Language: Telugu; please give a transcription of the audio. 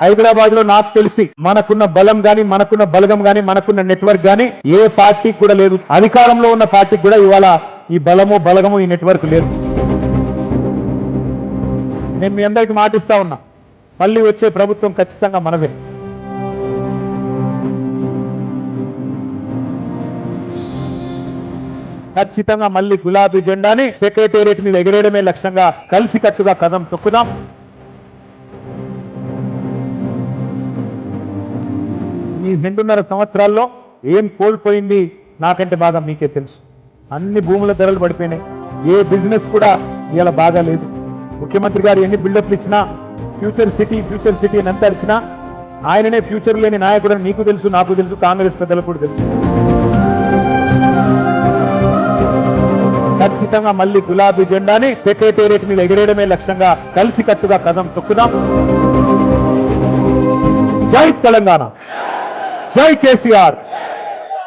హైదరాబాద్ లో నాకు తెలిసి మనకున్న బలం గాని, మనకున్న బలగం గాని, మనకున్న నెట్వర్క్ గాని ఏ పార్టీకి కూడా లేదు. అధికారంలో ఉన్న పార్టీకి కూడా ఇవాళ ఈ బలము బలగము ఈ నెట్వర్క్ లేదు. నేను మీ అందరికి మాటిస్తా ఉన్నా, మళ్ళీ వచ్చే ప్రభుత్వం ఖచ్చితంగా మనదే. ఖచ్చితంగా మళ్ళీ గులాబీ జెండాని సెక్రటేరియట్ మీద ఎగరేయడమే లక్ష్యంగా కలిసికట్టుగా కదం తొక్కుదాం. ఈ 2.5 సంవత్సరాల్లో ఏం కోల్పోయింది నాకంటే బాగా మీకే తెలుసు. అన్ని భూముల ధరలు పడిపోయినాయి. ఏ బిజినెస్ కూడా ఇలా బాగా లేదు. ముఖ్యమంత్రి గారు ఎన్ని బిల్డప్లు ఇచ్చినా ఫ్యూచర్ సిటీ అని ఎంత ఇచ్చినా ఆయననే ఫ్యూచర్ లేని నాయకుడు అని నీకు తెలుసు, నాకు తెలుసు, కాంగ్రెస్ పెద్దలకు కూడా తెలుసు. ఖచ్చితంగా మళ్ళీ గులాబీ జెండాని సెక్రటేరియట్ మీద ఎగరేయడమే లక్ష్యంగా కలిసికట్టుగా కదం తొక్కుదాం. జై తెలంగాణ, జై కేసీఆర్.